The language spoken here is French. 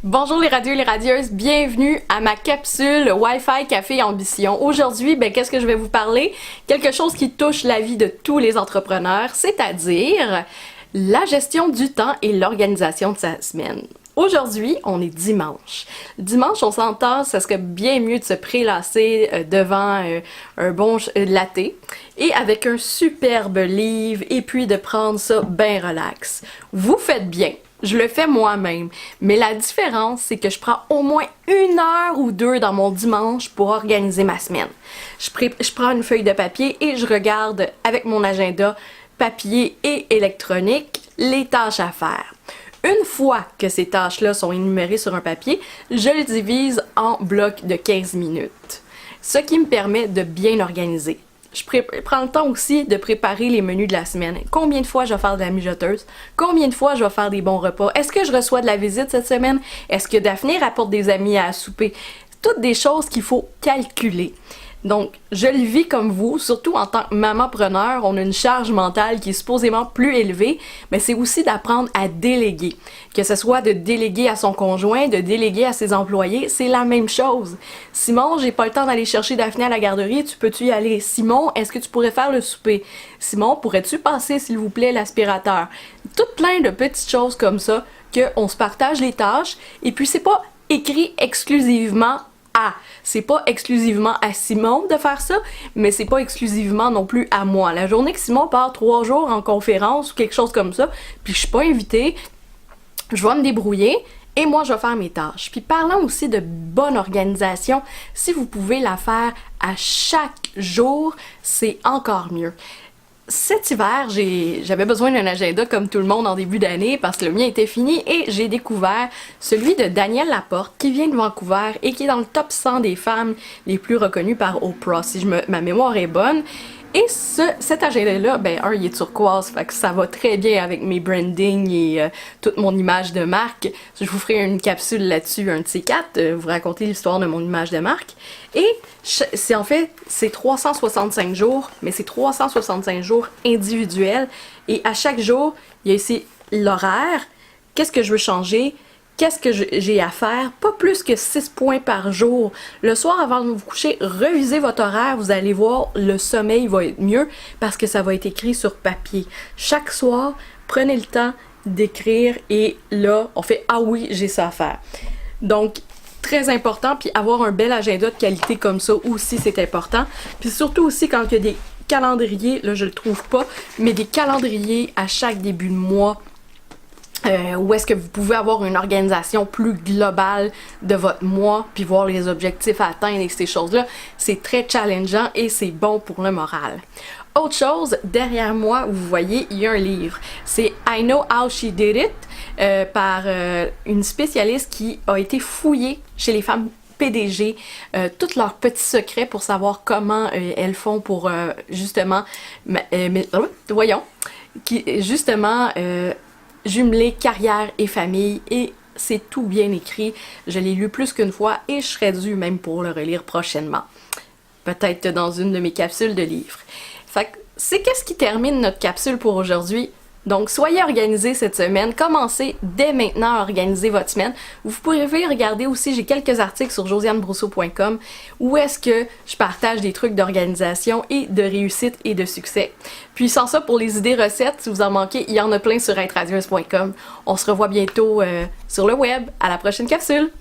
Bonjour les radieux et les radieuses, bienvenue à ma capsule Wi-Fi Café Ambition. Aujourd'hui, qu'est-ce que je vais vous parler? Quelque chose qui touche la vie de tous les entrepreneurs, c'est-à-dire la gestion du temps et l'organisation de sa semaine. Aujourd'hui, on est dimanche. Dimanche, on s'entend, ça serait bien mieux de se prélasser devant un bon latte et avec un superbe livre et puis de prendre ça bien relax. Vous faites bien. Je le fais moi-même, mais la différence, c'est que je prends au moins 1 heure ou 2 dans mon dimanche pour organiser ma semaine. Je prends une feuille de papier et je regarde avec mon agenda papier et électronique les tâches à faire. Une fois que ces tâches-là sont énumérées sur un papier, je le divise en blocs de 15 minutes, ce qui me permet de bien organiser. Je prends le temps aussi de préparer les menus de la semaine. Combien de fois je vais faire de la mijoteuse? Combien de fois je vais faire des bons repas? Est-ce que je reçois de la visite cette semaine? Est-ce que Daphné rapporte des amis à souper? Toutes des choses qu'il faut calculer. Donc, je le vis comme vous, surtout en tant que maman-preneur, on a une charge mentale qui est supposément plus élevée, mais c'est aussi d'apprendre à déléguer. Que ce soit de déléguer à son conjoint, de déléguer à ses employés, c'est la même chose. Simon, j'ai pas le temps d'aller chercher Daphné à la garderie, tu peux-tu y aller? Simon, est-ce que tu pourrais faire le souper? Simon, pourrais-tu passer, s'il vous plaît, l'aspirateur? Toutes plein de petites choses comme ça, qu'on se partage les tâches, et puis c'est pas écrit exclusivement c'est pas exclusivement à Simon de faire ça, mais c'est pas exclusivement non plus à moi. La journée que Simon part 3 jours en conférence ou quelque chose comme ça, puis je suis pas invitée, je vais me débrouiller et moi je vais faire mes tâches. Puis parlant aussi de bonne organisation, si vous pouvez la faire à chaque jour, c'est encore mieux. Cet hiver, j'avais besoin d'un agenda comme tout le monde en début d'année parce que le mien était fini et j'ai découvert celui de Danielle Laporte qui vient de Vancouver et qui est dans le top 100 des femmes les plus reconnues par Oprah, si ma mémoire est bonne. Et cet agenda-là, il est turquoise, fait que ça va très bien avec mes branding et toute mon image de marque. Je vous ferai une capsule là-dessus, un de ces quatre, vous raconter l'histoire de mon image de marque. Et c'est 365 jours, mais c'est 365 jours individuels. Et à chaque jour, il y a ici l'horaire, qu'est-ce que je veux changer, qu'est-ce que j'ai à faire, pas plus que 6 points par jour. Le soir, avant de vous coucher, revisez votre horaire, vous allez voir, le sommeil va être mieux parce que ça va être écrit sur papier. Chaque soir, prenez le temps d'écrire et là, on fait « Ah oui, j'ai ça à faire ». Donc, très important, puis avoir un bel agenda de qualité comme ça aussi, c'est important. Puis surtout aussi quand il y a des calendriers, là je le trouve pas, mais des calendriers à chaque début de mois, où est-ce que vous pouvez avoir une organisation plus globale de votre mois, puis voir les objectifs à atteindre et ces choses-là, c'est très challengeant et c'est bon pour le moral. Autre chose, derrière moi, vous voyez, il y a un livre. C'est I Know How She Did It par une spécialiste qui a été fouillée chez les femmes PDG, tous leurs petits secrets pour savoir comment elles font pour jumeler carrière et famille, et c'est tout bien écrit. Je l'ai lu plus qu'une fois et je serais due même pour le relire prochainement. Peut-être dans une de mes capsules de livres. Fait que c'est qu'est-ce qui termine notre capsule pour aujourd'hui. Donc, soyez organisés cette semaine. Commencez dès maintenant à organiser votre semaine. Vous pouvez regarder aussi, j'ai quelques articles sur josianebrousseau.com où est-ce que je partage des trucs d'organisation et de réussite et de succès. Puis sans ça, pour les idées recettes, si vous en manquez, il y en a plein sur êtradieuse.com. On se revoit bientôt sur le web. À la prochaine capsule!